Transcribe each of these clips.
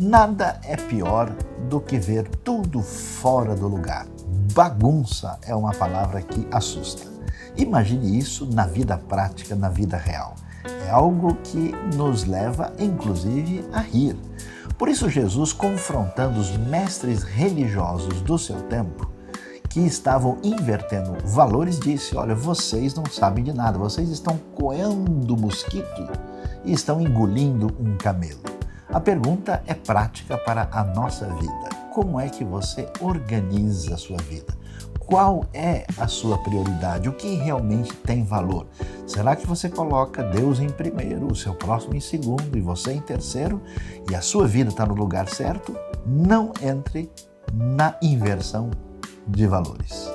Nada é pior do que ver tudo fora do lugar. Bagunça é uma palavra que assusta. Imagine isso na vida prática, na vida real. É algo que nos leva, inclusive, a rir. Por isso, Jesus, confrontando os mestres religiosos do seu tempo, que estavam invertendo valores, disse: olha, vocês não sabem de nada, vocês estão coendo mosquito e estão engolindo um camelo. A pergunta é prática para a nossa vida. Como é que você organiza a sua vida? Qual é a sua prioridade? O que realmente tem valor? Será que você coloca Deus em primeiro, o seu próximo em segundo e você em terceiro, e a sua vida está no lugar certo? Não entre na inversão de valores.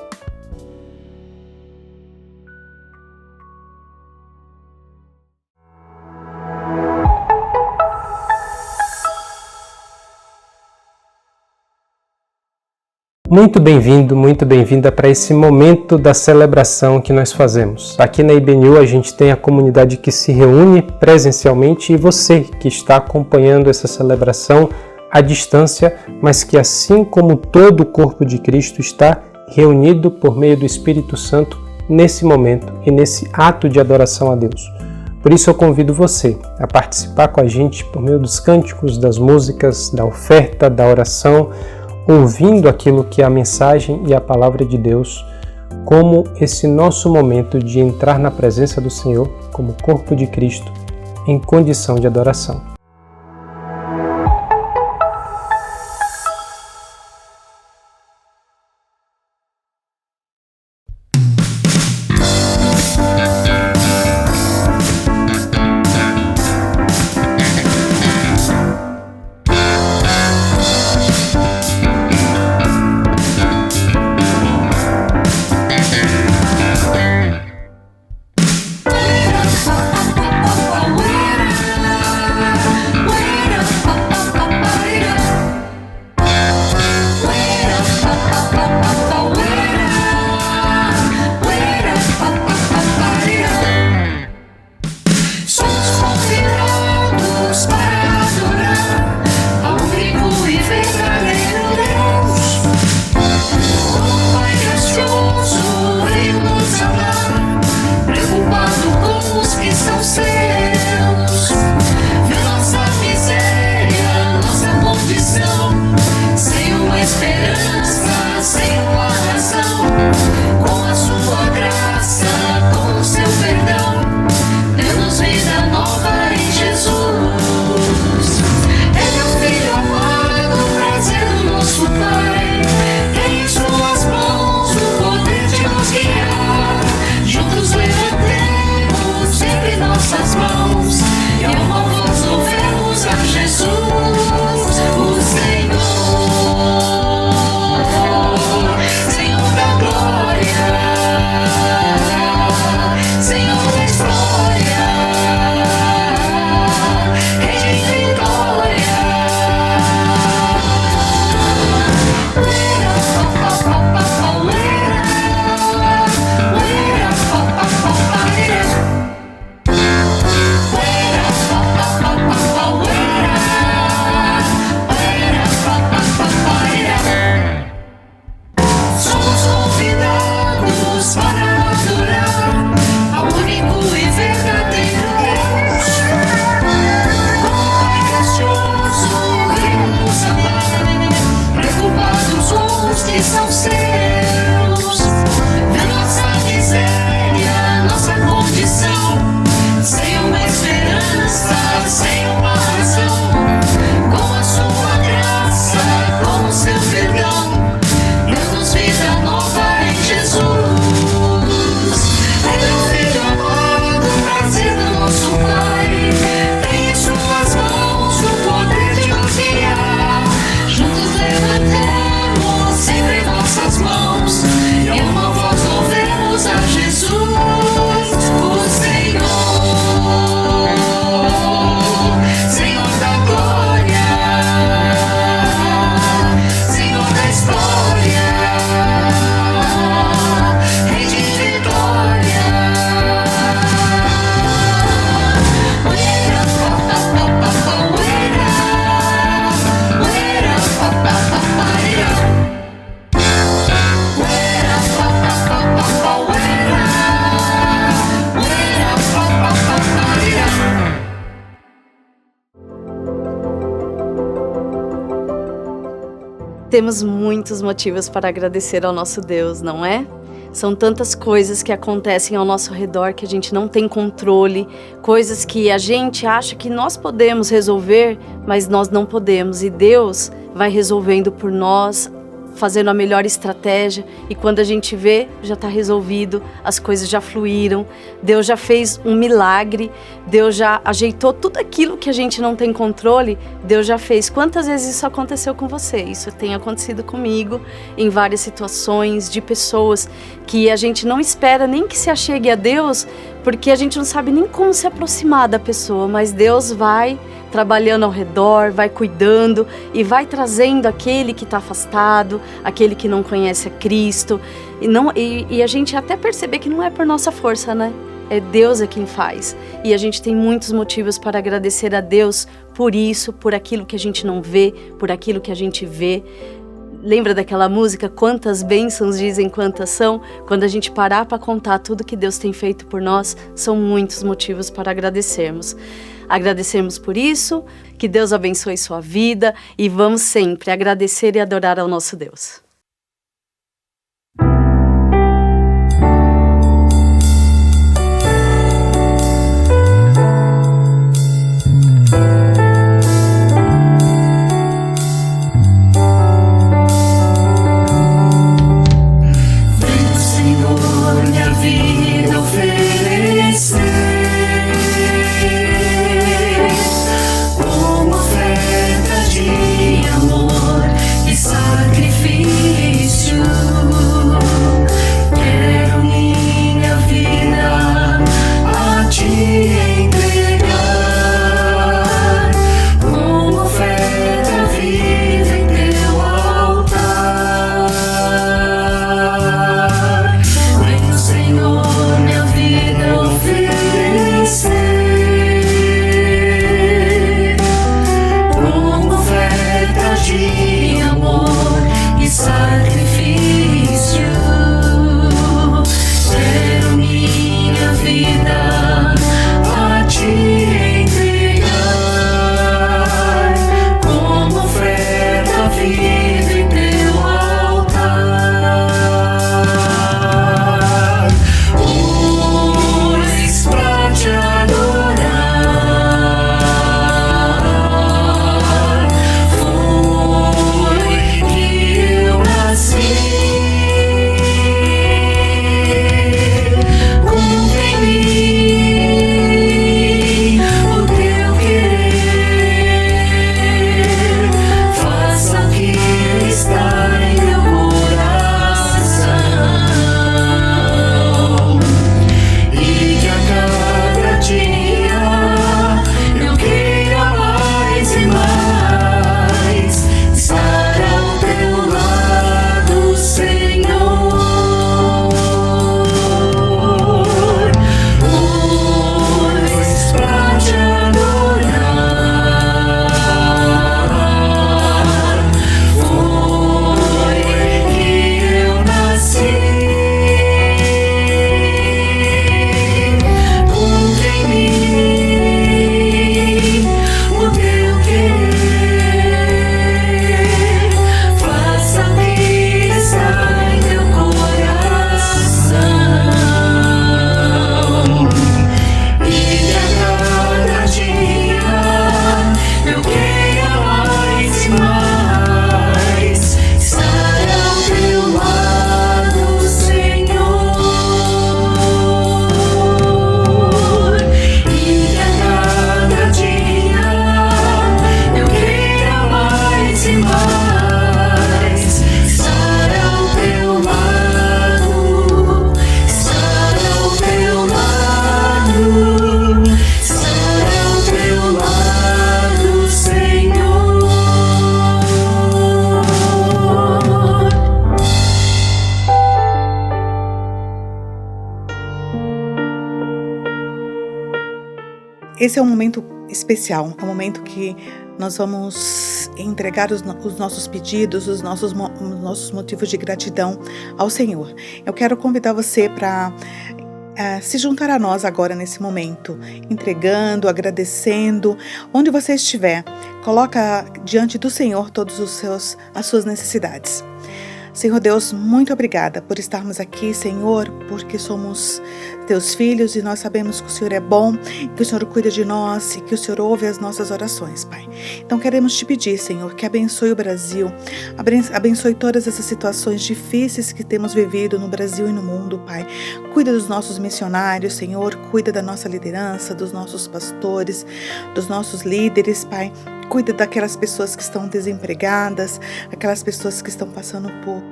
Muito bem-vindo, muito bem-vinda para esse momento da celebração que nós fazemos. Aqui na IBNU a gente tem a comunidade que se reúne presencialmente e você que está acompanhando essa celebração à distância, mas que assim como todo o corpo de Cristo está reunido por meio do Espírito Santo nesse momento e nesse ato de adoração a Deus. Por isso eu convido você a participar com a gente por meio dos cânticos, das músicas, da oferta, da oração, ouvindo aquilo que é a mensagem e a palavra de Deus, como esse nosso momento de entrar na presença do Senhor como corpo de Cristo em condição de adoração. Temos muitos motivos para agradecer ao nosso Deus, não é? São tantas coisas que acontecem ao nosso redor que a gente não tem controle, coisas que a gente acha que nós podemos resolver, mas nós não podemos. E Deus vai resolvendo por nós, fazendo a melhor estratégia, e quando a gente vê, já está resolvido, as coisas já fluíram, Deus já fez um milagre, Deus já ajeitou tudo aquilo que a gente não tem controle, Deus já fez. Quantas vezes isso aconteceu com você? Isso tem acontecido comigo em várias situações, de pessoas que a gente não espera nem que se achegue a Deus, porque a gente não sabe nem como se aproximar da pessoa, mas Deus vai trabalhando ao redor, vai cuidando e vai trazendo aquele que está afastado, aquele que não conhece a Cristo. E a gente até perceber que não é por nossa força, né? É Deus quem faz. E a gente tem muitos motivos para agradecer a Deus por isso, por aquilo que a gente não vê, por aquilo que a gente vê. Lembra daquela música, quantas bênçãos dizem quantas são? Quando a gente parar para contar tudo que Deus tem feito por nós, são muitos motivos para agradecermos. Agradecermos por isso, que Deus abençoe sua vida e vamos sempre agradecer e adorar ao nosso Deus. Esse é um momento especial, é um momento que nós vamos entregar os nossos pedidos, os nossos motivos de gratidão ao Senhor. Eu quero convidar você para se juntar a nós agora nesse momento, entregando, agradecendo, onde você estiver, coloca diante do Senhor todas as suas necessidades. Senhor Deus, muito obrigada por estarmos aqui, Senhor, porque somos teus filhos e nós sabemos que o Senhor é bom, que o Senhor cuida de nós e que o Senhor ouve as nossas orações, Pai. Então queremos te pedir, Senhor, que abençoe o Brasil, abençoe todas essas situações difíceis que temos vivido no Brasil e no mundo, Pai. Cuida dos nossos missionários, Senhor, cuida da nossa liderança, dos nossos pastores, dos nossos líderes, Pai. Cuida daquelas pessoas que estão desempregadas, aquelas pessoas que estão passando por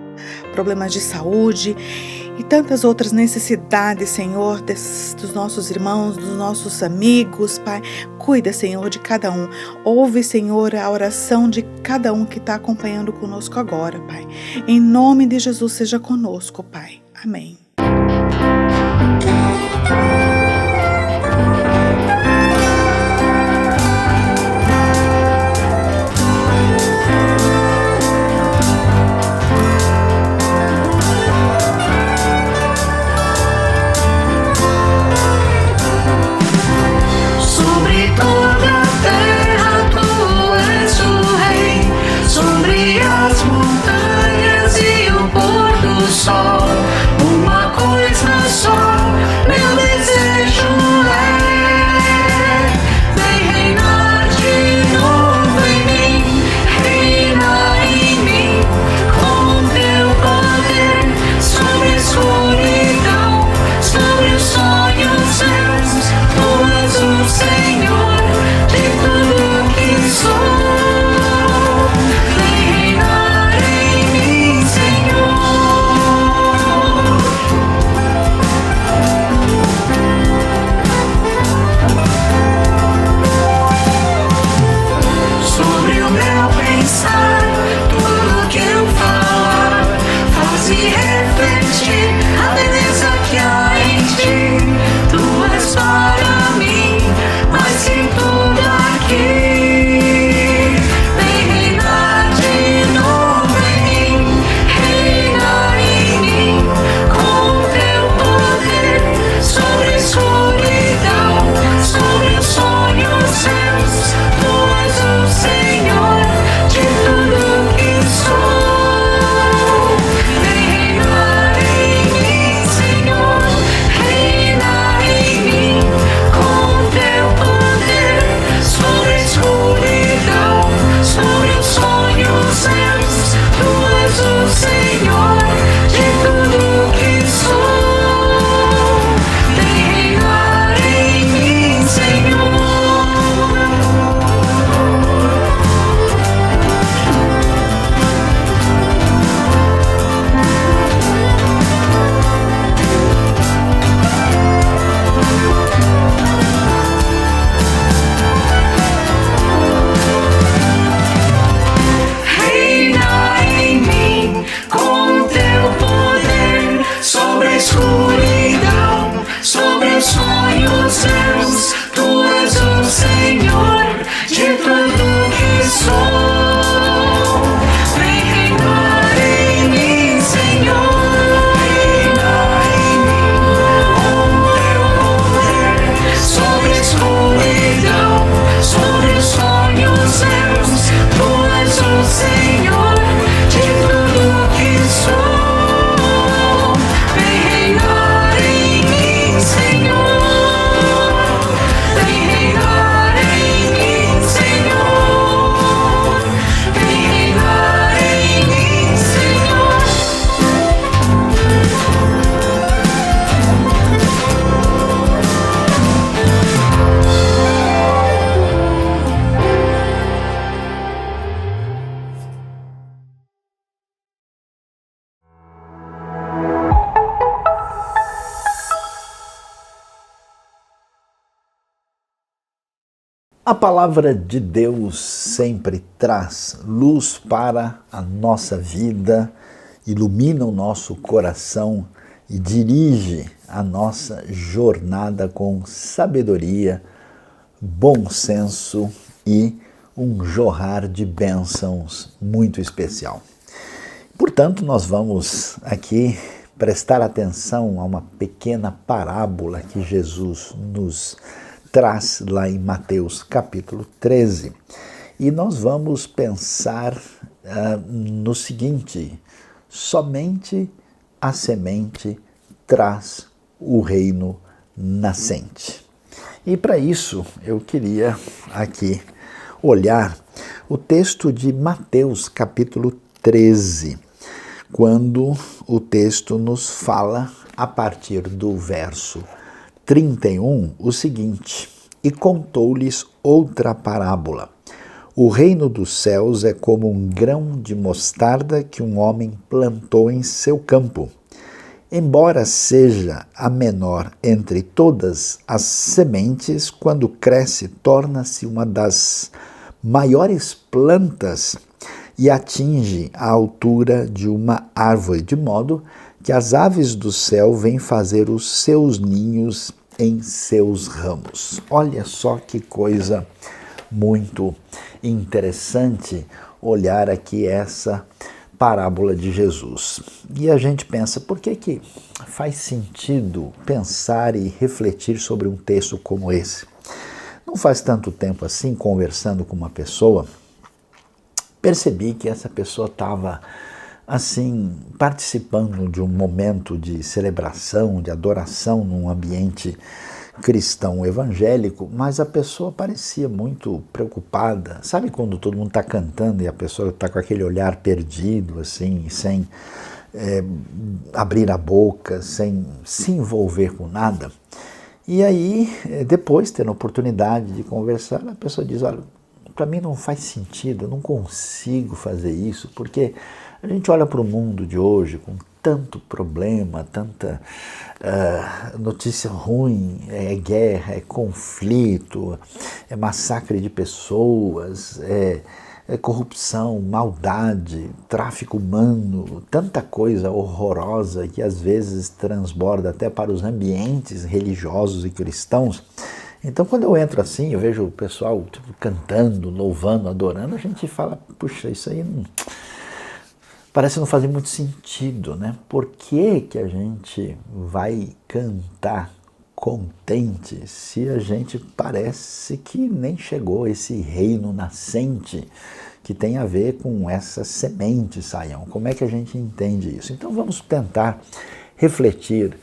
problemas de saúde e tantas outras necessidades, Senhor, dos nossos irmãos, dos nossos amigos, Pai. Cuida, Senhor, de cada um. Ouve, Senhor, a oração de cada um que está acompanhando conosco agora, Pai. Em nome de Jesus, seja conosco, Pai. Amém. A palavra de Deus sempre traz luz para a nossa vida, ilumina o nosso coração e dirige a nossa jornada com sabedoria, bom senso e um jorrar de bênçãos muito especial. Portanto, nós vamos aqui prestar atenção a uma pequena parábola que Jesus nos traz lá em Mateus capítulo 13. E nós vamos pensar no seguinte: somente a semente traz o reino nascente. E para isso eu queria aqui olhar o texto de Mateus capítulo 13, quando o texto nos fala, a partir do verso 31, o seguinte: e contou-lhes outra parábola. O reino dos céus é como um grão de mostarda que um homem plantou em seu campo. Embora seja a menor entre todas as sementes, quando cresce, torna-se uma das maiores plantas e atinge a altura de uma árvore, de modo que as aves do céu vêm fazer os seus ninhos em seus ramos. Olha só que coisa muito interessante olhar aqui essa parábola de Jesus. E a gente pensa, por que faz sentido pensar e refletir sobre um texto como esse? Não faz tanto tempo assim, conversando com uma pessoa, percebi que essa pessoa estava assim, participando de um momento de celebração, de adoração num ambiente cristão evangélico, mas a pessoa parecia muito preocupada. Sabe quando todo mundo está cantando e a pessoa está com aquele olhar perdido, assim, sem abrir a boca, sem se envolver com nada? E aí, depois, tendo a oportunidade de conversar, a pessoa diz: olha, para mim não faz sentido, eu não consigo fazer isso, porque a gente olha para o mundo de hoje com tanto problema, tanta notícia ruim, é guerra, é conflito, é massacre de pessoas, é corrupção, maldade, tráfico humano, tanta coisa horrorosa que às vezes transborda até para os ambientes religiosos e cristãos. Então, quando eu entro assim, eu vejo o pessoal cantando, louvando, adorando, a gente fala: puxa, isso aí parece não fazer muito sentido, né? Por que a gente vai cantar contente se a gente parece que nem chegou a esse reino nascente que tem a ver com essa semente, Saião? Como é que a gente entende isso? Então vamos tentar refletir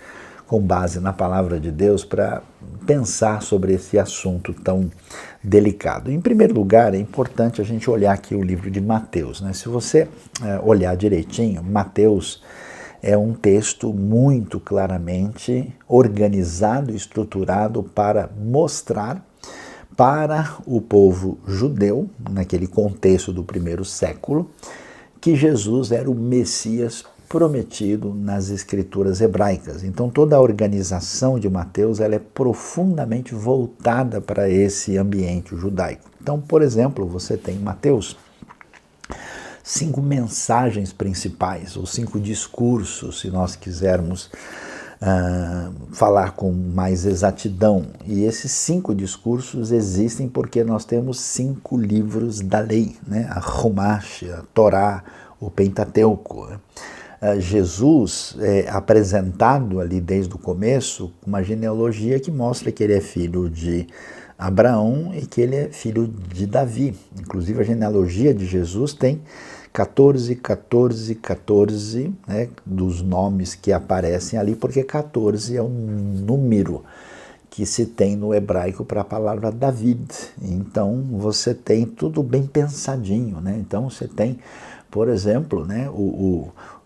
com base na palavra de Deus para pensar sobre esse assunto tão delicado. Em primeiro lugar, é importante a gente olhar aqui o livro de Mateus, né? Se você olhar direitinho, Mateus é um texto muito claramente organizado e estruturado para mostrar para o povo judeu, naquele contexto do primeiro século, que Jesus era o Messias prometido nas escrituras hebraicas. Então toda a organização de Mateus ela é profundamente voltada para esse ambiente judaico. Então, por exemplo, você tem em Mateus 5 mensagens principais, ou 5 discursos, se nós quisermos falar com mais exatidão. E esses 5 discursos existem porque nós temos 5 livros da lei, né? A Chumash, a Torá, o Pentateuco, né? Jesus é apresentado ali desde o começo uma genealogia que mostra que ele é filho de Abraão e que ele é filho de Davi. Inclusive a genealogia de Jesus tem 14, né, dos nomes que aparecem ali, porque 14 é um número que se tem no hebraico para a palavra David. Então você tem tudo bem pensadinho, né? Então você tem, por exemplo, né,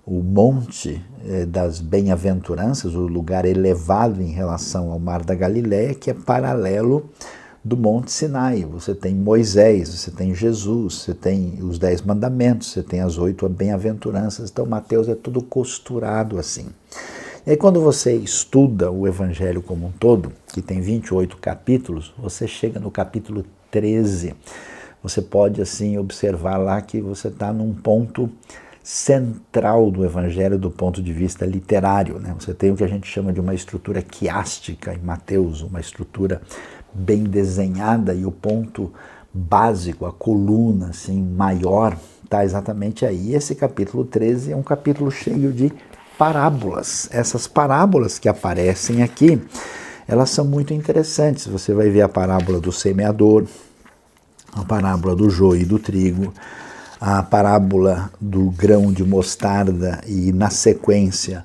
o monte das bem-aventuranças, o lugar elevado em relação ao Mar da Galileia, que é paralelo do Monte Sinai. Você tem Moisés, você tem Jesus, você tem os 10 mandamentos, você tem as 8 bem-aventuranças. Então Mateus é tudo costurado assim. E aí quando você estuda o Evangelho como um todo, que tem 28 capítulos, você chega no capítulo 13. Você pode assim observar lá que você está num ponto central do Evangelho do ponto de vista literário, né? Você tem o que a gente chama de uma estrutura quiástica em Mateus, uma estrutura bem desenhada, e o ponto básico, a coluna assim, maior, está exatamente aí. Esse capítulo 13 é um capítulo cheio de parábolas. Essas parábolas que aparecem aqui, elas são muito interessantes. Você vai ver a parábola do semeador, a parábola do joio e do trigo, a parábola do grão de mostarda e, na sequência,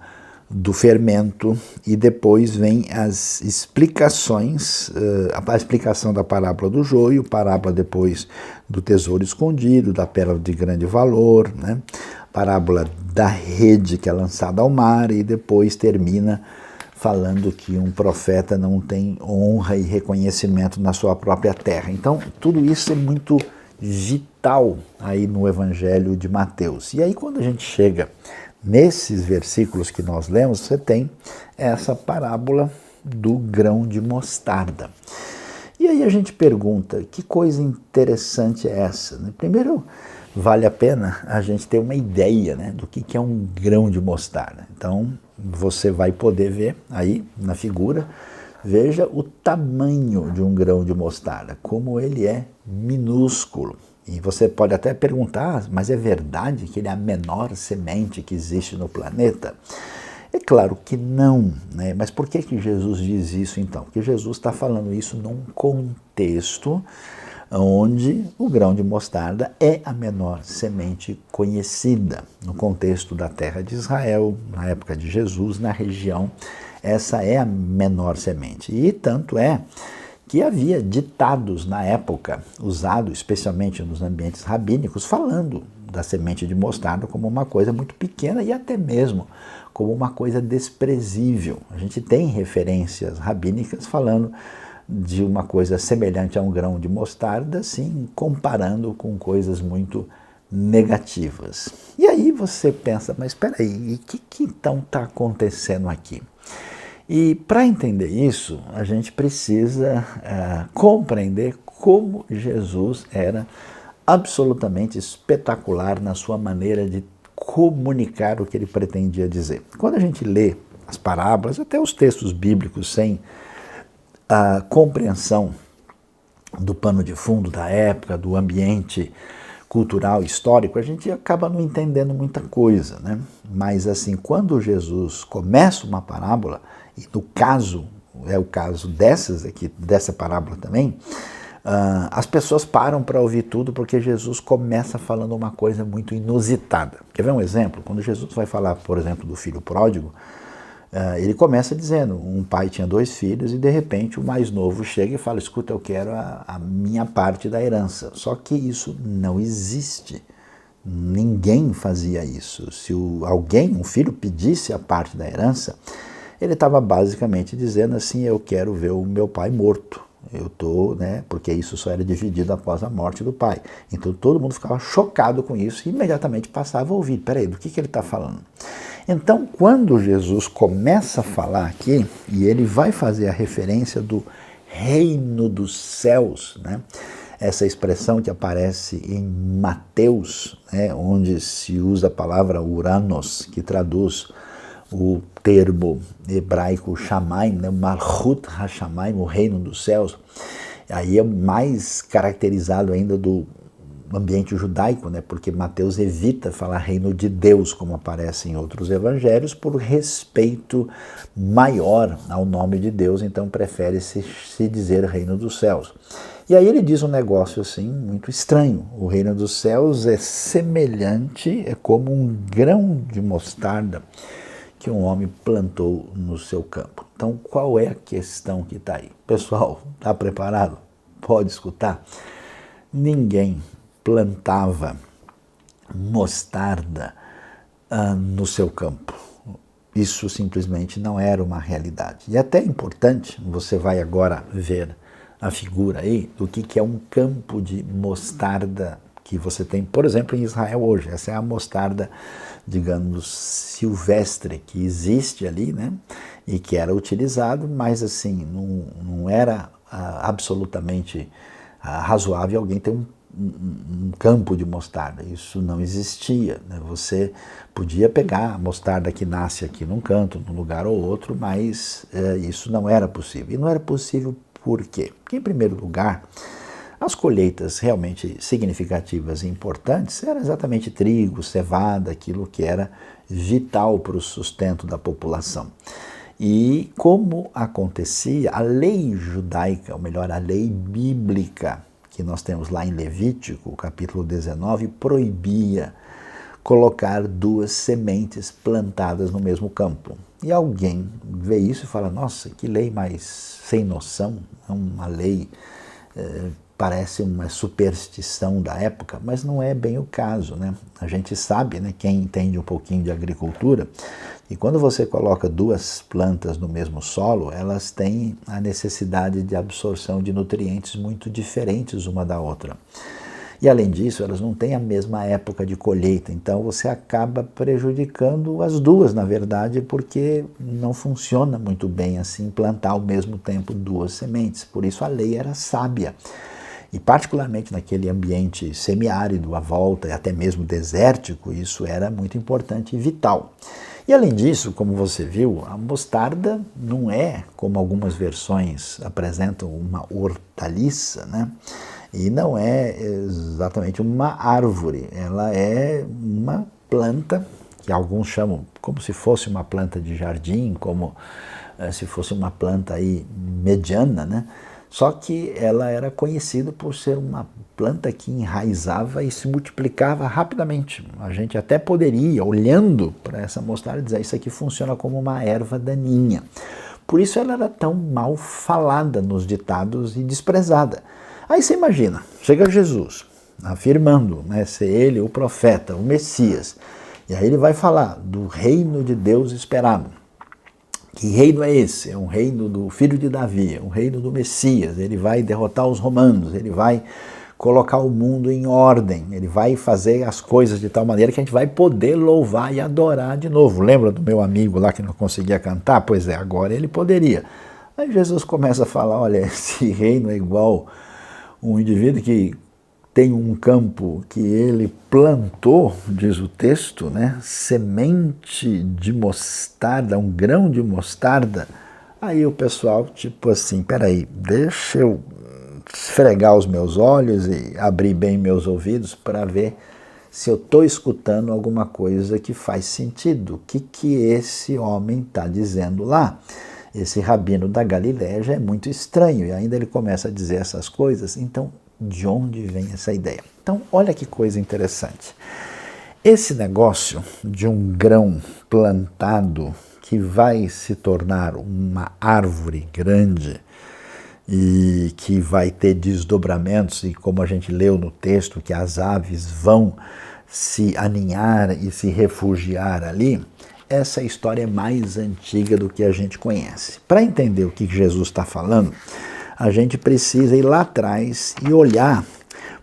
do fermento, e depois vem as explicações, a explicação da parábola do joio, parábola depois do tesouro escondido, da pérola de grande valor, né? Parábola da rede que é lançada ao mar, e depois termina falando que um profeta não tem honra e reconhecimento na sua própria terra. Então, tudo isso é muito vital aí no Evangelho de Mateus. E aí, quando a gente chega nesses versículos que nós lemos, você tem essa parábola do grão de mostarda. E aí a gente pergunta, que coisa interessante é essa? Primeiro, vale a pena a gente ter uma ideia, né, do que é um grão de mostarda. Então, você vai poder ver aí na figura, veja o tamanho de um grão de mostarda, como ele é minúsculo. E você pode até perguntar, mas é verdade que ele é a menor semente que existe no planeta? É claro que não, né? Mas por que Jesus diz isso então? Porque Jesus está falando isso num contexto onde o grão de mostarda é a menor semente conhecida. No contexto da terra de Israel, na época de Jesus, na região, essa é a menor semente. E tanto é que havia ditados na época, usados especialmente nos ambientes rabínicos, falando da semente de mostarda como uma coisa muito pequena e até mesmo como uma coisa desprezível. A gente tem referências rabínicas falando de uma coisa semelhante a um grão de mostarda, assim, comparando com coisas muito negativas. E aí você pensa, mas espera aí, o que então está acontecendo aqui? E para entender isso, a gente precisa compreender como Jesus era absolutamente espetacular na sua maneira de comunicar o que ele pretendia dizer. Quando a gente lê as parábolas, até os textos bíblicos, sem a compreensão do pano de fundo da época, do ambiente cultural, histórico, a gente acaba não entendendo muita coisa, né? Mas assim, quando Jesus começa uma parábola, e no caso, é o caso dessas aqui, dessa parábola também, as pessoas param para ouvir tudo porque Jesus começa falando uma coisa muito inusitada. Quer ver um exemplo? Quando Jesus vai falar, por exemplo, do filho pródigo, ele começa dizendo, um pai tinha 2 filhos e de repente o mais novo chega e fala, escuta, eu quero a minha parte da herança. Só que isso não existe. Ninguém fazia isso. Se um filho pedisse a parte da herança, ele estava basicamente dizendo assim, eu quero ver o meu pai morto. Porque isso só era dividido após a morte do pai. Então todo mundo ficava chocado com isso e imediatamente passava a ouvir. Peraí, do que ele está falando? Então, quando Jesus começa a falar aqui, e ele vai fazer a referência do reino dos céus, né? Essa expressão que aparece em Mateus, né? Onde se usa a palavra uranos, que traduz o termo hebraico Shamaim, né? Malchut HaShamaim, o reino dos céus. Aí é mais caracterizado ainda do ambiente judaico, né? Porque Mateus evita falar reino de Deus, como aparece em outros evangelhos, por respeito maior ao nome de Deus, então prefere-se dizer reino dos céus. E aí ele diz um negócio assim muito estranho, o reino dos céus é semelhante, é como um grão de mostarda que um homem plantou no seu campo. Então qual é a questão que está aí? Pessoal, está preparado? Pode escutar? Ninguém plantava mostarda no seu campo. Isso simplesmente não era uma realidade. E até é importante, você vai agora ver a figura aí do que é um campo de mostarda que você tem, por exemplo, em Israel hoje. Essa é a mostarda, digamos, silvestre que existe ali, né? E que era utilizado, mas assim, não era absolutamente razoável alguém ter um campo de mostarda. Isso não existia, né? Você podia pegar a mostarda que nasce aqui num canto, num lugar ou outro, mas isso não era possível. E não era possível por quê? Porque, em primeiro lugar, as colheitas realmente significativas e importantes eram exatamente trigo, cevada, aquilo que era vital para o sustento da população. E como acontecia, a lei judaica, ou melhor, a lei bíblica, que nós temos lá em Levítico, capítulo 19, proibia colocar duas sementes plantadas no mesmo campo. E alguém vê isso e fala, nossa, que lei mais sem noção, é uma lei, parece uma superstição da época, mas não é bem o caso, né? A gente sabe, né, quem entende um pouquinho de agricultura, e quando você coloca duas plantas no mesmo solo, elas têm a necessidade de absorção de nutrientes muito diferentes uma da outra. E além disso, elas não têm a mesma época de colheita, então você acaba prejudicando as duas, na verdade, porque não funciona muito bem assim plantar ao mesmo tempo duas sementes. Por isso a lei era sábia. E particularmente naquele ambiente semiárido à volta, e até mesmo desértico, isso era muito importante e vital. E além disso, como você viu, a mostarda não é, como algumas versões apresentam, uma hortaliça, né? E não é exatamente uma árvore, ela é uma planta, que alguns chamam como se fosse uma planta de jardim, como se fosse uma planta aí mediana, né? Só que ela era conhecida por ser uma planta que enraizava e se multiplicava rapidamente. A gente até poderia, olhando para essa mostarda, dizer isso aqui funciona como uma erva daninha. Por isso ela era tão mal falada nos ditados e desprezada. Aí você imagina, chega Jesus, afirmando, né, ser ele o profeta, o Messias, e aí ele vai falar do reino de Deus esperado. Que reino é esse? É um reino do filho de Davi, é um reino do Messias, ele vai derrotar os romanos, ele vai colocar o mundo em ordem, ele vai fazer as coisas de tal maneira que a gente vai poder louvar e adorar de novo. Lembra do meu amigo lá que não conseguia cantar? Pois é, agora ele poderia. Aí Jesus começa a falar, olha, esse reino é igual um indivíduo que tem um campo que ele plantou, diz o texto, né, semente de mostarda, um grão de mostarda. Aí o pessoal, tipo assim, peraí, deixa eu esfregar os meus olhos e abrir bem meus ouvidos para ver se eu estou escutando alguma coisa que faz sentido. O que esse homem está dizendo lá? Esse rabino da Galileia já é muito estranho, e ainda ele começa a dizer essas coisas, então de onde vem essa ideia? Então olha que coisa interessante. Esse negócio de um grão plantado que vai se tornar uma árvore grande e que vai ter desdobramentos, e como a gente leu no texto, que as aves vão se aninhar e se refugiar ali, essa história é mais antiga do que a gente conhece. Para entender o que Jesus está falando, a gente precisa ir lá atrás e olhar,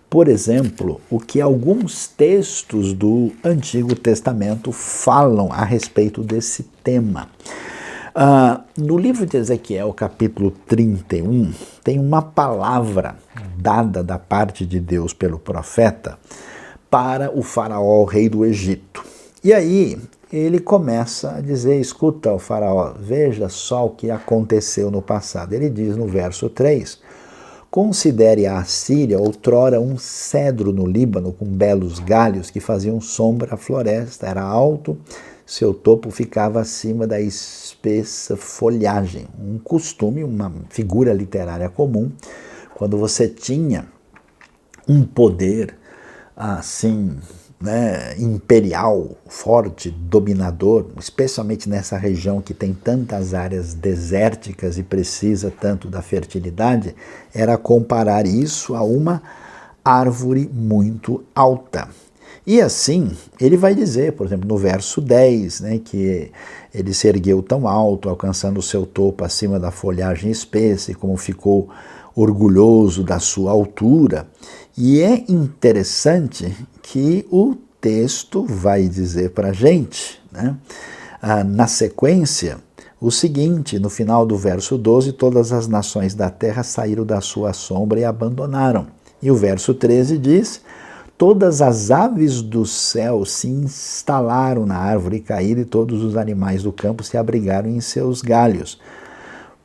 por exemplo, o que alguns textos do Antigo Testamento falam a respeito desse tema. No livro de Ezequiel, capítulo 31, tem uma palavra dada da parte de Deus pelo profeta para o faraó, o rei do Egito. E aí ele começa a dizer, escuta, o faraó, veja só o que aconteceu no passado. Ele diz no verso 3, considere a Assíria outrora um cedro no Líbano com belos galhos que faziam sombra à floresta, era alto, seu topo ficava acima da espessa folhagem. Um costume, uma figura literária comum, quando você tinha um poder assim, né, imperial, forte, dominador, especialmente nessa região que tem tantas áreas desérticas e precisa tanto da fertilidade, era comparar isso a uma árvore muito alta. E assim, ele vai dizer, por exemplo, no verso 10, né, que ele se ergueu tão alto, alcançando o seu topo acima da folhagem espessa, e como ficou orgulhoso da sua altura. E é interessante que o texto vai dizer para a gente, né, na sequência, o seguinte, no final do verso 12, todas as nações da terra saíram da sua sombra e abandonaram. E o verso 13 diz, todas as aves do céu se instalaram na árvore caída e todos os animais do campo se abrigaram em seus galhos.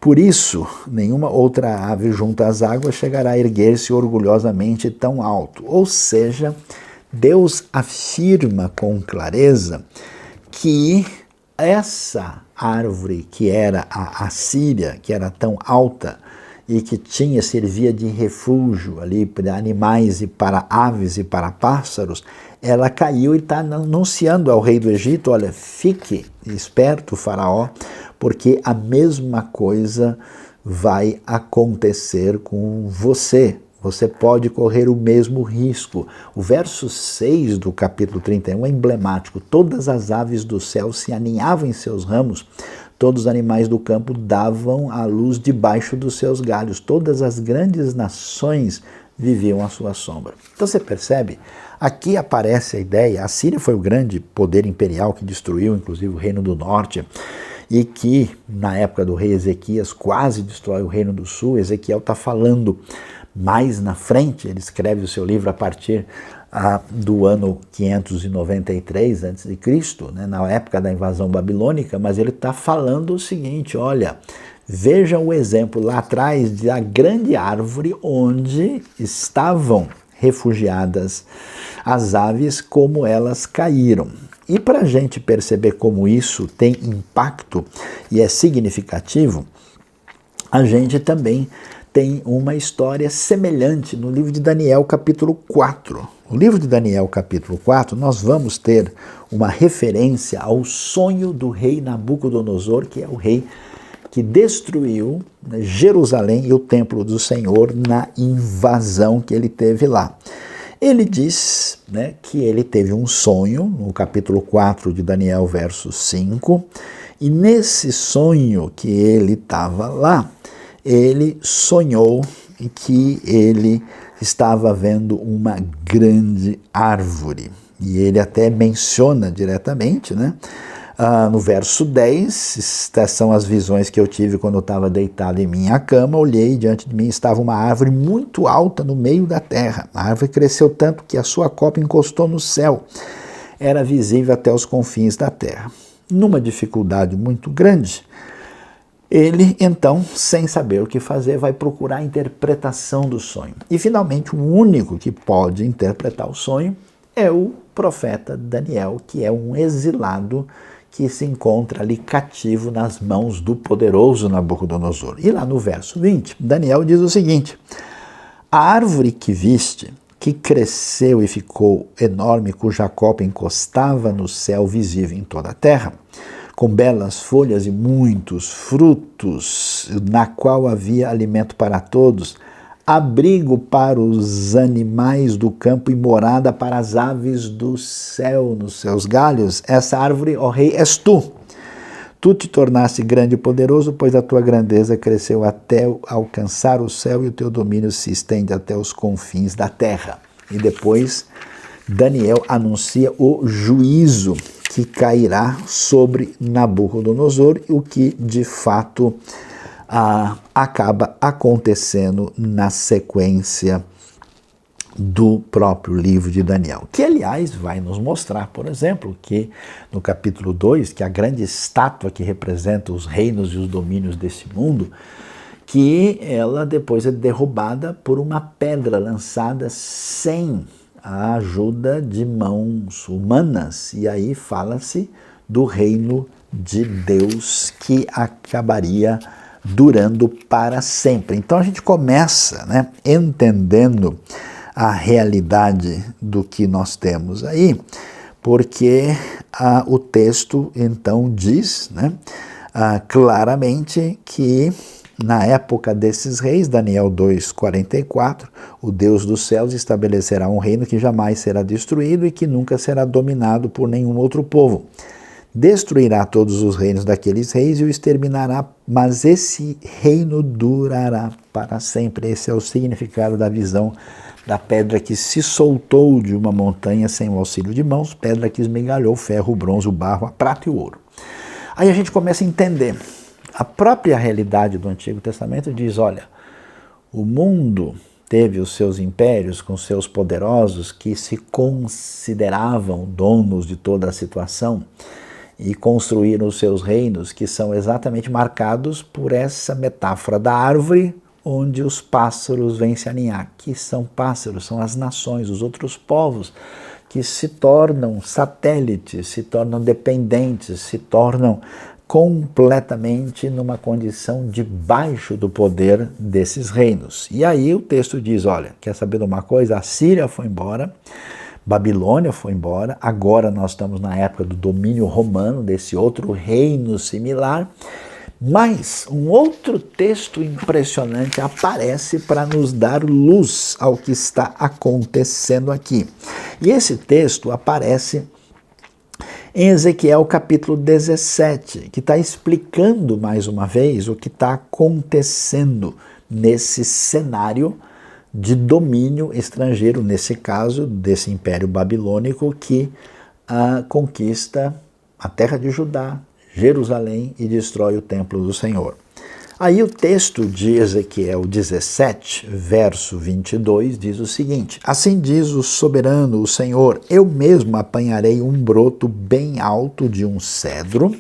Por isso, nenhuma outra ave junto às águas chegará a erguer-se orgulhosamente tão alto. Ou seja, Deus afirma com clareza que essa árvore que era a Assíria, que era tão alta e que servia de refúgio ali para animais e para aves e para pássaros, ela caiu e está anunciando ao rei do Egito, olha, fique esperto, faraó, porque a mesma coisa vai acontecer com você. Você pode correr o mesmo risco. O verso 6 do capítulo 31 é emblemático. Todas as aves do céu se aninhavam em seus ramos, todos os animais do campo davam à luz debaixo dos seus galhos. Todas as grandes nações viviam à sua sombra. Então você percebe? Aqui aparece a ideia, a Síria foi o grande poder imperial que destruiu, inclusive, o Reino do Norte, e que, na época do rei Ezequias, quase destrói o Reino do Sul. Ezequiel está falando mais na frente, ele escreve o seu livro a partir do ano 593 a.C., né, na época da invasão babilônica, mas ele está falando o seguinte, olha, veja o exemplo lá atrás da grande árvore onde estavam refugiadas as aves, como elas caíram. E para a gente perceber como isso tem impacto e é significativo, a gente também tem uma história semelhante no livro de Daniel, capítulo 4. No livro de Daniel, capítulo 4, nós vamos ter uma referência ao sonho do rei Nabucodonosor, que é o rei que destruiu Jerusalém e o templo do Senhor na invasão que ele teve lá. Ele diz, né, que ele teve um sonho, no capítulo 4 de Daniel, verso 5, e nesse sonho que ele estava lá, ele sonhou que ele estava vendo uma grande árvore. E ele até menciona diretamente, né? No verso 10, estas são as visões que eu tive quando eu estava deitado em minha cama, olhei e diante de mim estava uma árvore muito alta no meio da terra. A árvore cresceu tanto que a sua copa encostou no céu. Era visível até os confins da terra. Numa dificuldade muito grande, ele, então, sem saber o que fazer, vai procurar a interpretação do sonho. E, finalmente, o único que pode interpretar o sonho é o profeta Daniel, que é um exilado que se encontra ali cativo nas mãos do poderoso Nabucodonosor. E lá no verso 20, Daniel diz o seguinte, a árvore que viste, que cresceu e ficou enorme, cuja copa encostava no céu visível em toda a terra, com belas folhas e muitos frutos, na qual havia alimento para todos, abrigo para os animais do campo e morada para as aves do céu nos seus galhos. Essa árvore, ó rei, és tu. Tu te tornaste grande e poderoso, pois a tua grandeza cresceu até alcançar o céu e o teu domínio se estende até os confins da terra. E depois Daniel anuncia o juízo que cairá sobre Nabucodonosor, o que de fato acaba acontecendo na sequência do próprio livro de Daniel, que aliás vai nos mostrar, por exemplo, que no capítulo 2, que a grande estátua que representa os reinos e os domínios desse mundo, que ela depois é derrubada por uma pedra lançada sem a ajuda de mãos humanas, e aí fala-se do reino de Deus que acabaria durando para sempre. Então a gente começa, né, entendendo a realidade do que nós temos aí, porque o texto então diz, né, claramente que na época desses reis, Daniel 2:44, o Deus dos céus estabelecerá um reino que jamais será destruído e que nunca será dominado por nenhum outro povo. Destruirá todos os reinos daqueles reis e o exterminará, mas esse reino durará para sempre. Esse é o significado da visão da pedra que se soltou de uma montanha sem o auxílio de mãos, pedra que esmigalhou o ferro, o bronze, o barro, a prata e o ouro. Aí a gente começa a entender. A própria realidade do Antigo Testamento diz, olha, o mundo teve os seus impérios com seus poderosos que se consideravam donos de toda a situação e construíram os seus reinos, que são exatamente marcados por essa metáfora da árvore onde os pássaros vêm se aninhar. Que são pássaros? São as nações, os outros povos, que se tornam satélites, se tornam dependentes, se tornam completamente numa condição debaixo do poder desses reinos. E aí o texto diz, olha, quer saber de uma coisa? A Síria foi embora, Babilônia foi embora, agora nós estamos na época do domínio romano, desse outro reino similar, mas um outro texto impressionante aparece para nos dar luz ao que está acontecendo aqui. E esse texto aparece em Ezequiel capítulo 17, que está explicando mais uma vez o que está acontecendo nesse cenário de domínio estrangeiro, nesse caso desse Império Babilônico que conquista a terra de Judá, Jerusalém e destrói o templo do Senhor. Aí o texto de Ezequiel 17, verso 22, diz o seguinte: assim diz o soberano, o Senhor, eu mesmo apanharei um broto bem alto de um cedro,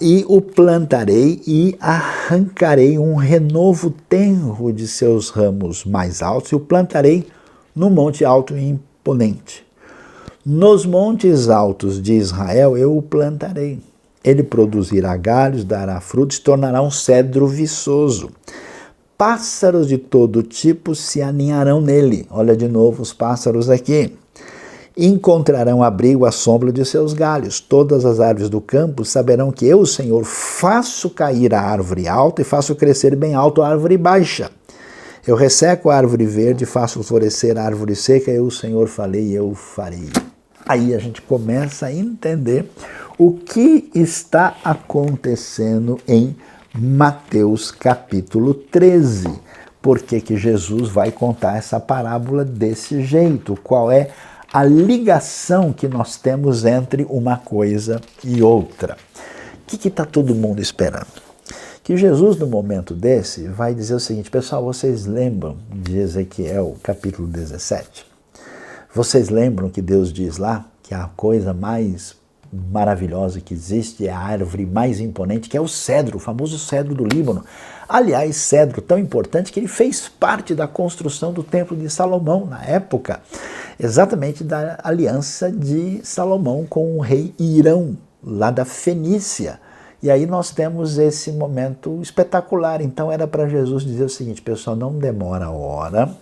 e o plantarei e arrancarei um renovo tenro de seus ramos mais altos e o plantarei no monte alto e imponente. Nos montes altos de Israel eu o plantarei. Ele produzirá galhos, dará frutos, tornará um cedro viçoso. Pássaros de todo tipo se aninharão nele. Olha de novo os pássaros aqui. Encontrarão abrigo à sombra de seus galhos. Todas as árvores do campo saberão que eu, o Senhor, faço cair a árvore alta e faço crescer bem alto a árvore baixa. Eu resseco a árvore verde, faço florescer a árvore seca, eu, o Senhor, falei e eu farei. Aí a gente começa a entender o que está acontecendo em Mateus capítulo 13. Por que que Jesus vai contar essa parábola desse jeito? Qual é a ligação que nós temos entre uma coisa e outra? O que está todo mundo esperando? Que Jesus, no momento desse, vai dizer o seguinte: pessoal, vocês lembram de Ezequiel capítulo 17? Vocês lembram que Deus diz lá que a coisa mais maravilhosa que existe é a árvore mais imponente, que é o cedro, o famoso cedro do Líbano. Aliás, cedro tão importante que ele fez parte da construção do Templo de Salomão na época, exatamente da aliança de Salomão com o rei Irão, lá da Fenícia. E aí nós temos esse momento espetacular. Então era para Jesus dizer o seguinte: pessoal, não demora a hora,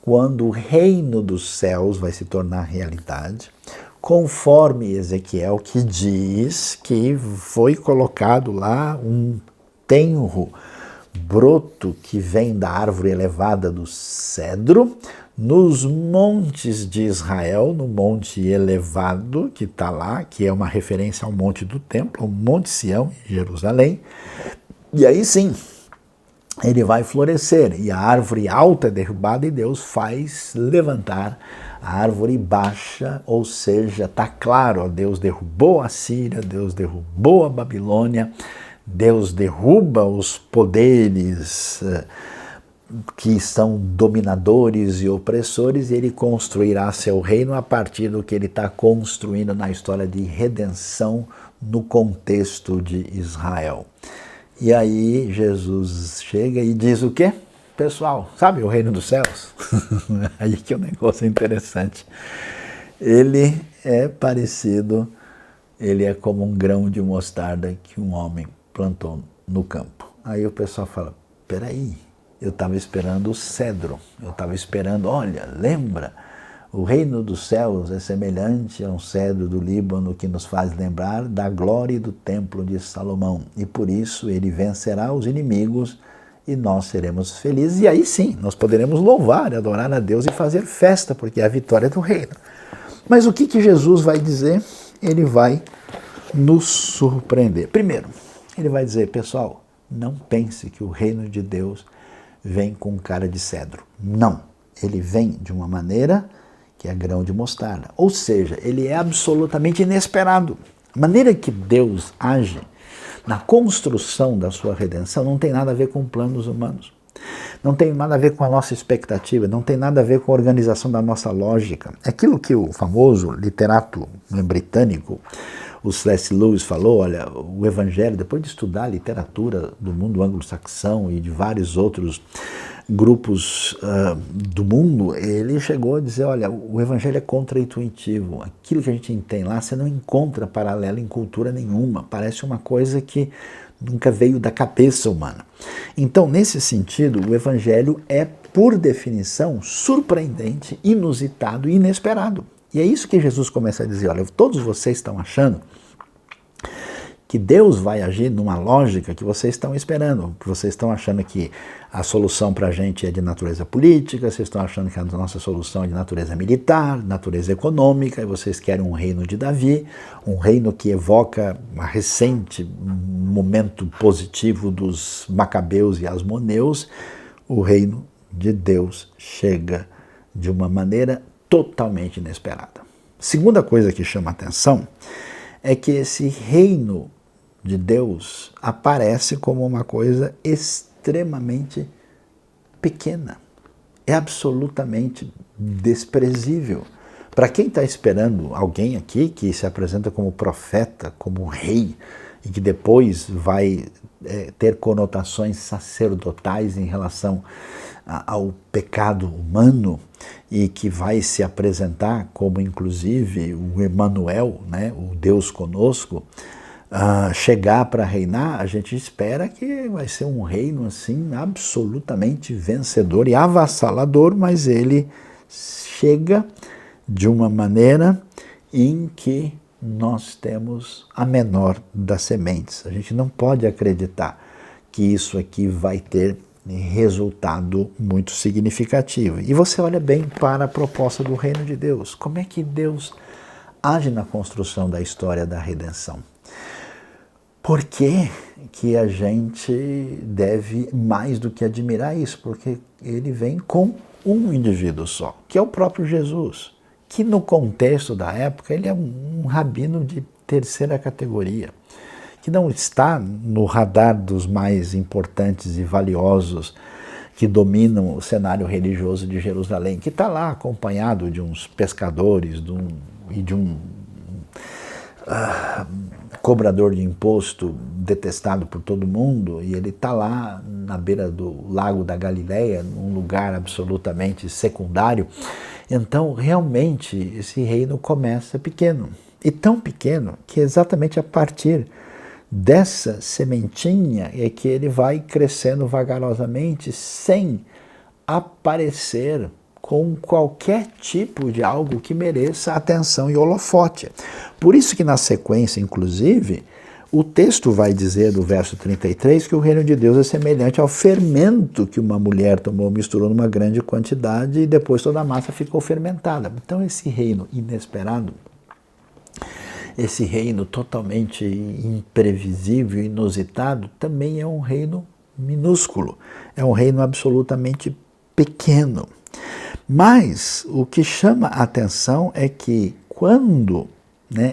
quando o reino dos céus vai se tornar realidade, conforme Ezequiel, que diz que foi colocado lá um tenro broto que vem da árvore elevada do cedro, nos montes de Israel, no monte elevado que está lá, que é uma referência ao monte do templo, ao Monte Sião, em Jerusalém, e aí sim, ele vai florescer, e a árvore alta é derrubada e Deus faz levantar a árvore baixa, ou seja, está claro, ó, Deus derrubou a Síria, Deus derrubou a Babilônia, Deus derruba os poderes que são dominadores e opressores, e ele construirá seu reino a partir do que ele está construindo na história de redenção no contexto de Israel. E aí Jesus chega e diz o quê? Pessoal, sabe o reino dos céus? Aí que o negócio é interessante. Ele é parecido, ele é como um grão de mostarda que um homem plantou no campo. Aí o pessoal fala, peraí, eu estava esperando o cedro, eu estava esperando, olha, lembra? O reino dos céus é semelhante a um cedro do Líbano que nos faz lembrar da glória do templo de Salomão. E por isso ele vencerá os inimigos e nós seremos felizes. E aí sim, nós poderemos louvar e adorar a Deus e fazer festa, porque é a vitória do reino. Mas o que Jesus vai dizer? Ele vai nos surpreender. Primeiro, ele vai dizer, pessoal, não pense que o reino de Deus vem com cara de cedro. Não, ele vem de uma maneira que é grão de mostarda. Ou seja, ele é absolutamente inesperado. A maneira que Deus age na construção da sua redenção não tem nada a ver com planos humanos. Não tem nada a ver com a nossa expectativa, não tem nada a ver com a organização da nossa lógica. É aquilo que o famoso literato britânico, o C.S. Lewis falou, olha, o Evangelho, depois de estudar a literatura do mundo anglo-saxão e de vários outros grupos do mundo, ele chegou a dizer, olha, o Evangelho é contra-intuitivo. Aquilo que a gente tem lá, você não encontra paralelo em cultura nenhuma. Parece uma coisa que nunca veio da cabeça humana. Então, nesse sentido, o Evangelho é, por definição, surpreendente, inusitado e inesperado. E é isso que Jesus começa a dizer, olha, todos vocês estão achando que Deus vai agir numa lógica que vocês estão esperando, que vocês estão achando que a solução para a gente é de natureza política, vocês estão achando que a nossa solução é de natureza militar, natureza econômica, e vocês querem um reino de Davi, um reino que evoca um recente momento positivo dos macabeus e asmoneus. O reino de Deus chega de uma maneira totalmente inesperada. Segunda coisa que chama a atenção é que esse reino de Deus aparece como uma coisa extremamente pequena. É absolutamente desprezível. Para quem está esperando alguém aqui que se apresenta como profeta, como rei, e que depois vai ter conotações sacerdotais em relação ao pecado humano, e que vai se apresentar como, inclusive, o Emmanuel, né, o Deus conosco, chegar para reinar, a gente espera que vai ser um reino assim absolutamente vencedor e avassalador, mas ele chega de uma maneira em que nós temos a menor das sementes. A gente não pode acreditar que isso aqui vai ter resultado muito significativo. E você olha bem para a proposta do reino de Deus. Como é que Deus age na construção da história da redenção? Por que que a gente deve mais do que admirar isso? Porque ele vem com um indivíduo só, que é o próprio Jesus, que no contexto da época ele é um rabino de terceira categoria, que não está no radar dos mais importantes e valiosos que dominam o cenário religioso de Jerusalém, que está lá acompanhado de uns pescadores e de um cobrador de imposto detestado por todo mundo, e ele está lá na beira do lago da Galileia, num lugar absolutamente secundário. Então, realmente, esse reino começa pequeno, e tão pequeno que exatamente a partir dessa sementinha é que ele vai crescendo vagarosamente sem aparecer com qualquer tipo de algo que mereça atenção e holofote. Por isso que na sequência, inclusive, o texto vai dizer do verso 33 que o reino de Deus é semelhante ao fermento que uma mulher tomou, misturou numa grande quantidade e depois toda a massa ficou fermentada. Então esse reino inesperado, esse reino totalmente imprevisível, inusitado, também é um reino minúsculo, é um reino absolutamente pequeno. Mas o que chama a atenção é que quando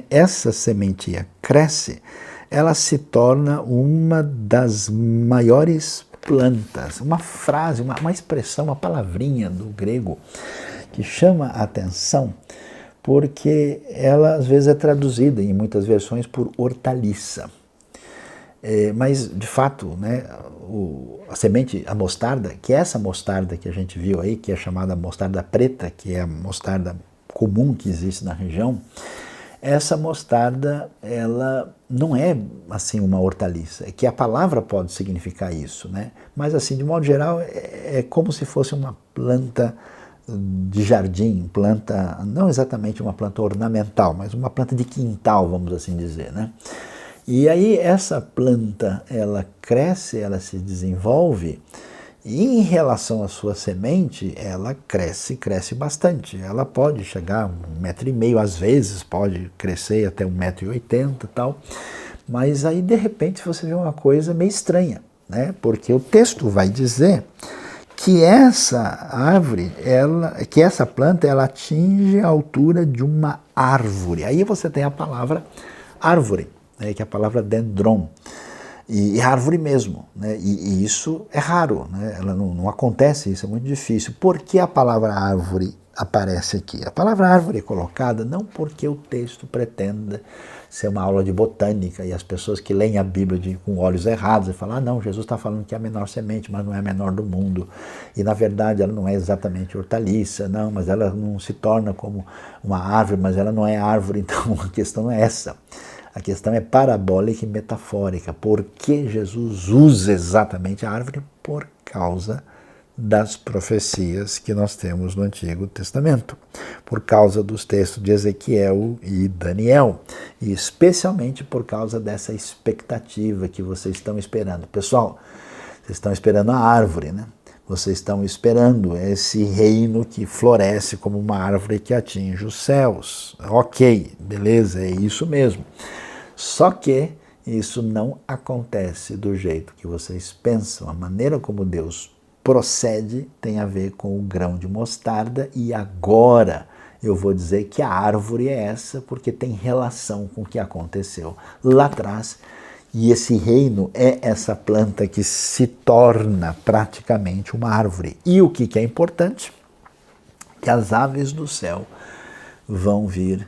essa sementinha cresce, ela se torna uma das maiores plantas. Uma frase, uma expressão, uma palavrinha do grego que chama a atenção, porque ela às vezes é traduzida em muitas versões por hortaliça. Mas, de fato, a semente, a mostarda, que é essa mostarda que a gente viu aí, que é chamada mostarda preta, que é a mostarda comum que existe na região, essa mostarda, ela não é assim uma hortaliça, é que a palavra pode significar isso, mas assim, de modo geral, é como se fosse uma planta de jardim, planta, não exatamente uma planta ornamental, mas uma planta de quintal, vamos assim dizer, E aí essa planta, ela cresce, ela se desenvolve, e em relação à sua semente, ela cresce bastante. Ela pode chegar a 1,5 metro, às vezes pode crescer até 1,80 m e tal, mas aí de repente você vê uma coisa meio estranha, porque o texto vai dizer que essa árvore, que essa planta, ela atinge a altura de uma árvore. Aí você tem a palavra árvore, que é a palavra dendron, e árvore mesmo, e isso é raro, ela não acontece, isso é muito difícil. Por que a palavra árvore aparece aqui? A palavra árvore é colocada não porque o texto pretenda ser uma aula de botânica e as pessoas que leem a Bíblia com olhos errados e falam, não, Jesus está falando que é a menor semente, mas não é a menor do mundo. E na verdade ela não é exatamente hortaliça, não, mas ela não se torna como uma árvore, mas ela não é árvore, então a questão não é essa. A questão é parabólica e metafórica. Por que Jesus usa exatamente a árvore? Por causa das profecias que nós temos no Antigo Testamento, por causa dos textos de Ezequiel e Daniel, e especialmente por causa dessa expectativa que vocês estão esperando. Pessoal, vocês estão esperando a árvore, né? Vocês estão esperando esse reino que floresce como uma árvore que atinge os céus. Ok, beleza, é isso mesmo. Só que isso não acontece do jeito que vocês pensam. A maneira como Deus procede tem a ver com o grão de mostarda, e agora eu vou dizer que a árvore é essa porque tem relação com o que aconteceu lá atrás, e esse reino é essa planta que se torna praticamente uma árvore. E o que é importante? Que as aves do céu vão vir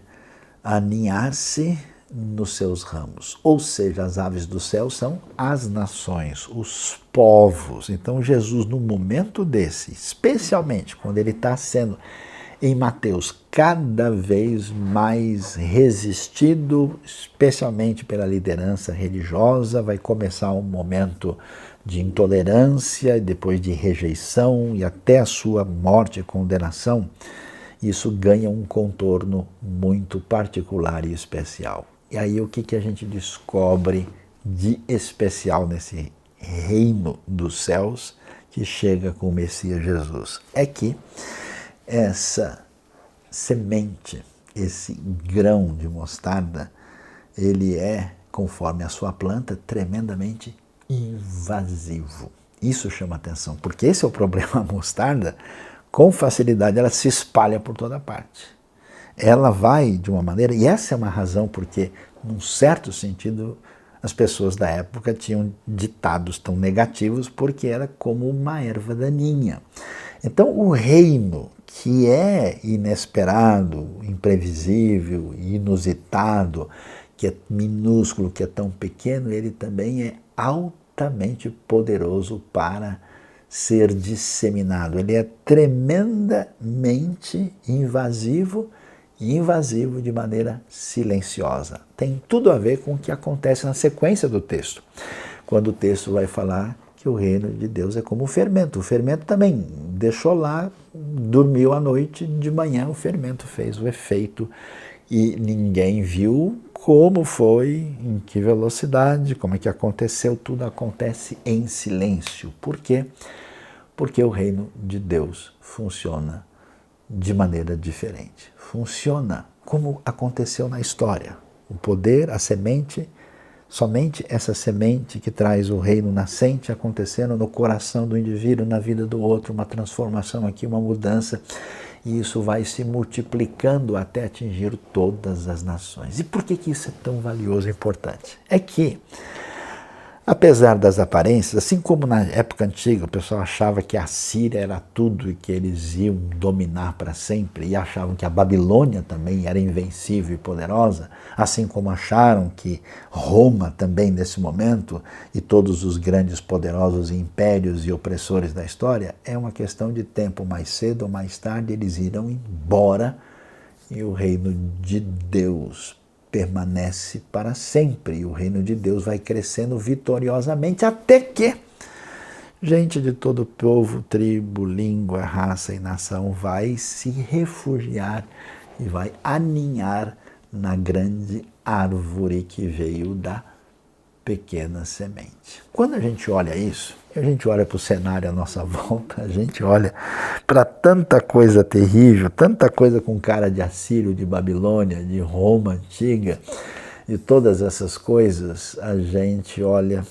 aninhar-se nos seus ramos, ou seja, as aves do céu são as nações, os povos. Então Jesus, no momento desse, especialmente quando ele está sendo, em Mateus, cada vez mais resistido, especialmente pela liderança religiosa, vai começar um momento de intolerância, depois de rejeição e até a sua morte e condenação. Isso ganha um contorno muito particular e especial. E aí o que a gente descobre de especial nesse reino dos céus que chega com o Messias Jesus? É que essa semente, esse grão de mostarda, ele é, conforme a sua planta, tremendamente invasivo. Isso chama atenção, porque esse é o problema. A mostarda, com facilidade, ela se espalha por toda parte. Ela vai de uma maneira, e essa é uma razão porque, num certo sentido, as pessoas da época tinham ditados tão negativos, porque era como uma erva daninha. Então, o reino que é inesperado, imprevisível, inusitado, que é minúsculo, que é tão pequeno, ele também é altamente poderoso para ser disseminado. Ele é tremendamente invasivo, e invasivo de maneira silenciosa. Tem tudo a ver com o que acontece na sequência do texto, quando o texto vai falar que o reino de Deus é como o fermento. O fermento também deixou lá, dormiu à noite, de manhã o fermento fez o efeito e ninguém viu como foi, em que velocidade, como é que aconteceu. Tudo acontece em silêncio. Por quê? Porque o reino de Deus funciona de maneira diferente. Funciona como aconteceu na história. O poder, a semente, somente essa semente que traz o reino nascente acontecendo no coração do indivíduo, na vida do outro, uma transformação aqui, uma mudança, e isso vai se multiplicando até atingir todas as nações. E por que isso é tão valioso e importante? É que, apesar das aparências, assim como na época antiga o pessoal achava que a Síria era tudo e que eles iam dominar para sempre, e achavam que a Babilônia também era invencível e poderosa, assim como acharam que Roma também nesse momento e todos os grandes poderosos impérios e opressores da história, é uma questão de tempo, mais cedo ou mais tarde eles irão embora e o reino de Deus permanece para sempre, e o reino de Deus vai crescendo vitoriosamente até que gente de todo povo, tribo, língua, raça e nação vai se refugiar e vai aninhar na grande árvore que veio da pequena semente. Quando a gente olha isso, a gente olha para o cenário à nossa volta, a gente olha para tanta coisa terrível, tanta coisa com cara de Assírio, de Babilônia, de Roma antiga, e todas essas coisas, a gente olha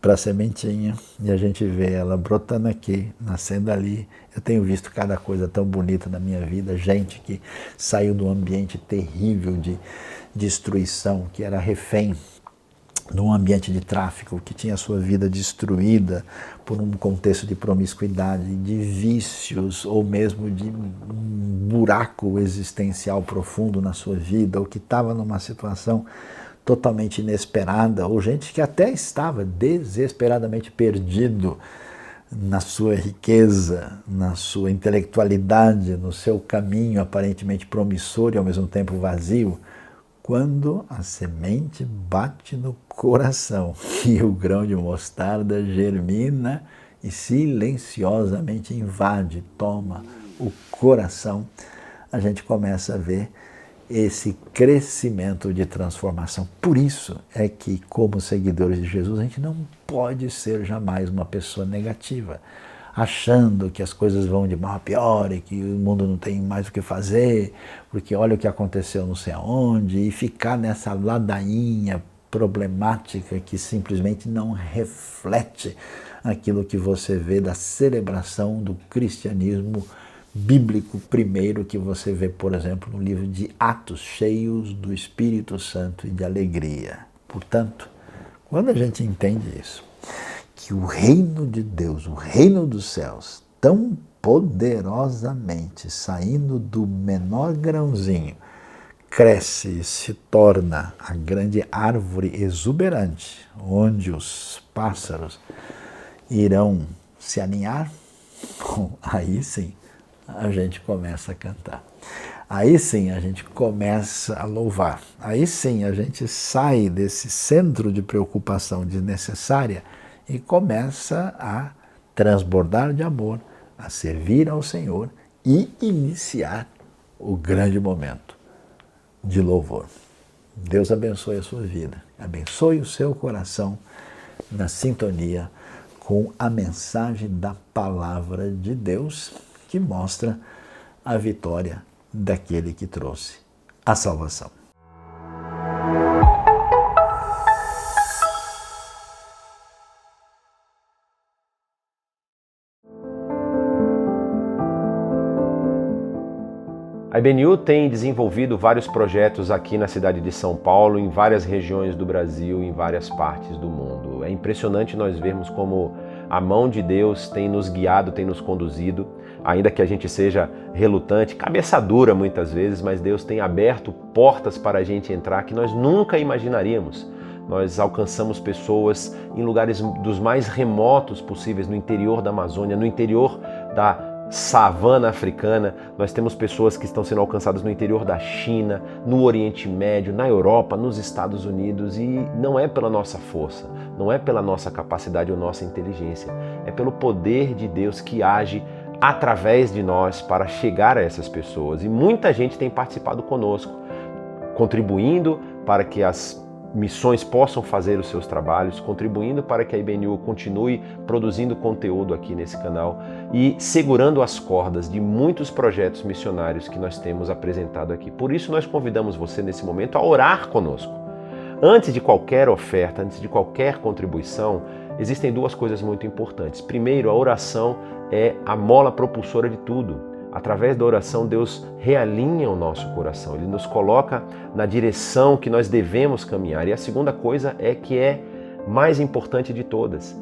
para a sementinha e a gente vê ela brotando aqui, nascendo ali. Eu tenho visto cada coisa tão bonita na minha vida, gente que saiu de um ambiente terrível de destruição, que era refém num ambiente de tráfico, que tinha a sua vida destruída por um contexto de promiscuidade, de vícios ou mesmo de buraco existencial profundo na sua vida, ou que estava numa situação totalmente inesperada, ou gente que até estava desesperadamente perdido na sua riqueza, na sua intelectualidade, no seu caminho aparentemente promissor e ao mesmo tempo vazio, quando a semente bate no coração e o grão de mostarda germina e silenciosamente invade, toma o coração, a gente começa a ver esse crescimento de transformação. Por isso é que, como seguidores de Jesus, a gente não pode ser jamais uma pessoa negativa, achando que as coisas vão de mal a pior e que o mundo não tem mais o que fazer, porque olha o que aconteceu não sei aonde, e ficar nessa ladainha problemática que simplesmente não reflete aquilo que você vê da celebração do cristianismo bíblico primeiro, que você vê, por exemplo, no livro de Atos, cheios do Espírito Santo e de alegria. Portanto, quando a gente entende isso, que o reino de Deus, o reino dos céus, tão poderosamente saindo do menor grãozinho, cresce e se torna a grande árvore exuberante, onde os pássaros irão se aninhar, aí sim a gente começa a cantar. Aí sim a gente começa a louvar. Aí sim a gente sai desse centro de preocupação desnecessária e começa a transbordar de amor, a servir ao Senhor e iniciar o grande momento de louvor. Deus abençoe a sua vida, abençoe o seu coração na sintonia com a mensagem da palavra de Deus, que mostra a vitória daquele que trouxe a salvação. A IBNU tem desenvolvido vários projetos aqui na cidade de São Paulo, em várias regiões do Brasil, em várias partes do mundo. É impressionante nós vermos como a mão de Deus tem nos guiado, tem nos conduzido, ainda que a gente seja relutante, cabeça dura muitas vezes, mas Deus tem aberto portas para a gente entrar que nós nunca imaginaríamos. Nós alcançamos pessoas em lugares dos mais remotos possíveis, no interior da Amazônia, no interior da savana africana. Nós temos pessoas que estão sendo alcançadas no interior da China, no Oriente Médio, na Europa, nos Estados Unidos, e não é pela nossa força, não é pela nossa capacidade ou nossa inteligência, é pelo poder de Deus que age através de nós para chegar a essas pessoas. E muita gente tem participado conosco, contribuindo para que as missões possam fazer os seus trabalhos, contribuindo para que a IBNU continue produzindo conteúdo aqui nesse canal e segurando as cordas de muitos projetos missionários que nós temos apresentado aqui. Por isso nós convidamos você nesse momento a orar conosco. Antes de qualquer oferta, antes de qualquer contribuição, existem duas coisas muito importantes. Primeiro, a oração é a mola propulsora de tudo. Através da oração, Deus realinha o nosso coração, Ele nos coloca na direção que nós devemos caminhar. E a segunda coisa é que é mais importante de todas.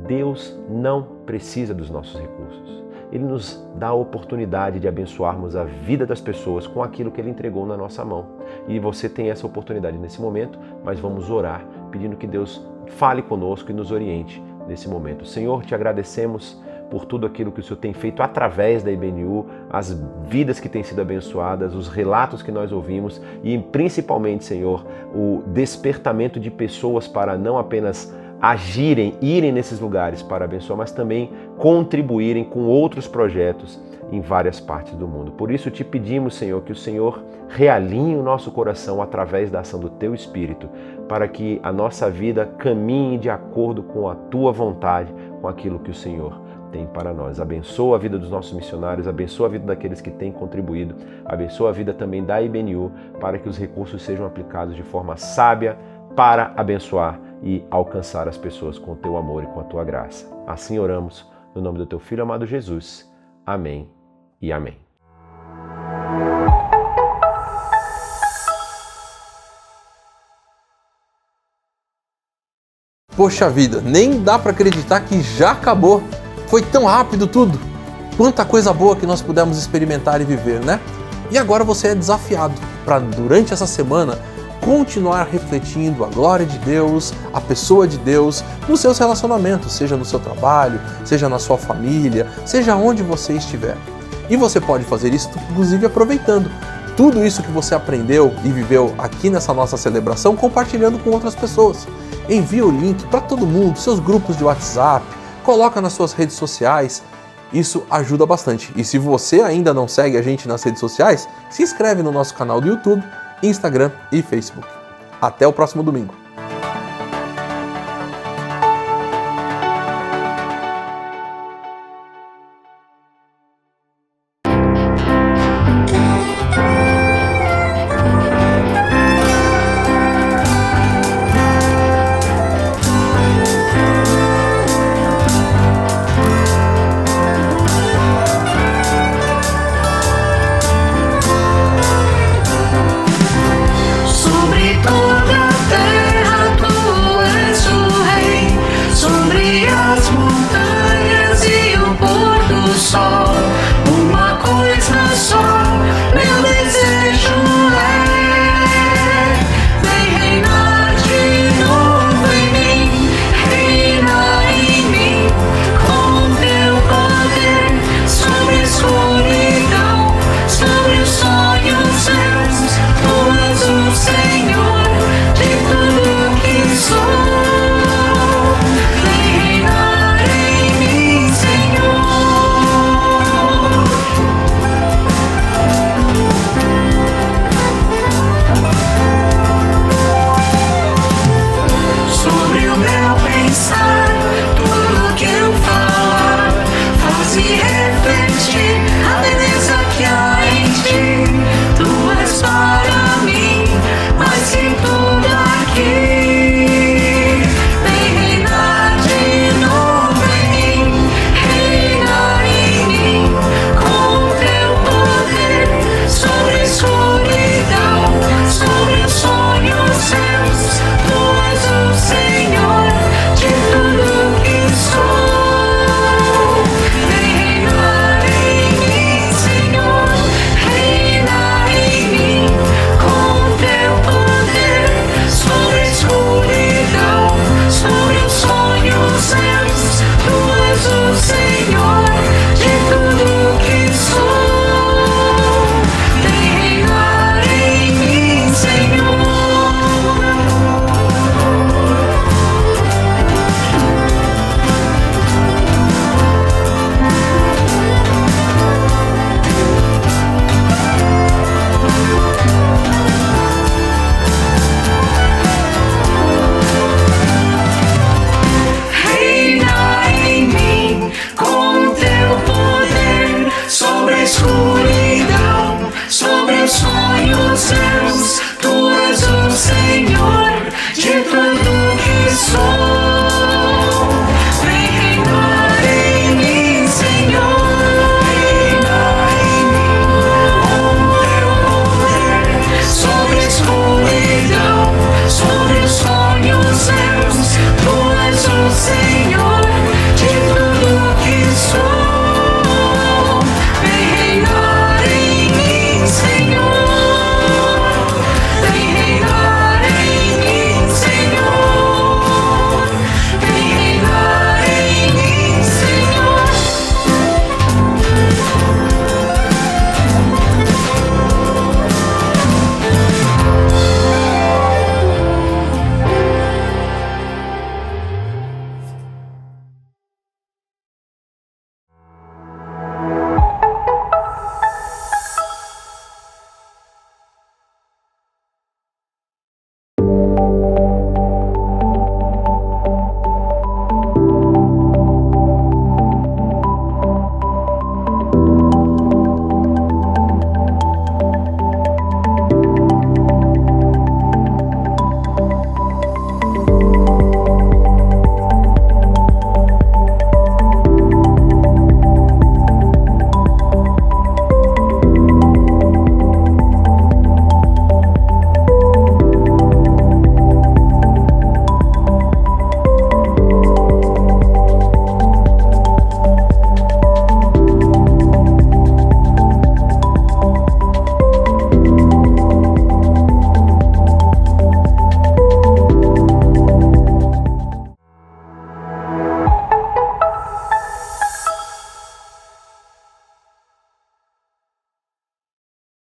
Deus não precisa dos nossos recursos. Ele nos dá a oportunidade de abençoarmos a vida das pessoas com aquilo que Ele entregou na nossa mão. E você tem essa oportunidade nesse momento, mas vamos orar, pedindo que Deus fale conosco e nos oriente nesse momento. Senhor, te agradecemos por tudo aquilo que o Senhor tem feito através da IBNU, as vidas que têm sido abençoadas, os relatos que nós ouvimos e principalmente, Senhor, o despertamento de pessoas para não apenas agirem, irem nesses lugares para abençoar, mas também contribuírem com outros projetos em várias partes do mundo. Por isso te pedimos, Senhor, que o Senhor realinhe o nosso coração através da ação do Teu Espírito, para que a nossa vida caminhe de acordo com a Tua vontade, com aquilo que o Senhor tem para nós. Abençoa a vida dos nossos missionários, abençoa a vida daqueles que têm contribuído, abençoa a vida também da IBNU, para que os recursos sejam aplicados de forma sábia para abençoar e alcançar as pessoas com o Teu amor e com a Tua graça. Assim oramos, no nome do Teu Filho amado Jesus. Amém e amém. Poxa vida, nem dá para acreditar que já acabou. Foi tão rápido tudo. Quanta coisa boa que nós pudemos experimentar e viver, né? E agora você é desafiado para, durante essa semana, continuar refletindo a glória de Deus, a pessoa de Deus, nos seus relacionamentos, seja no seu trabalho, seja na sua família, seja onde você estiver. E você pode fazer isso, inclusive, aproveitando tudo isso que você aprendeu e viveu aqui nessa nossa celebração, compartilhando com outras pessoas. Envia o link para todo mundo, seus grupos de WhatsApp, coloca nas suas redes sociais. Isso ajuda bastante. E se você ainda não segue a gente nas redes sociais, se inscreve no nosso canal do YouTube, Instagram e Facebook. Até o próximo domingo.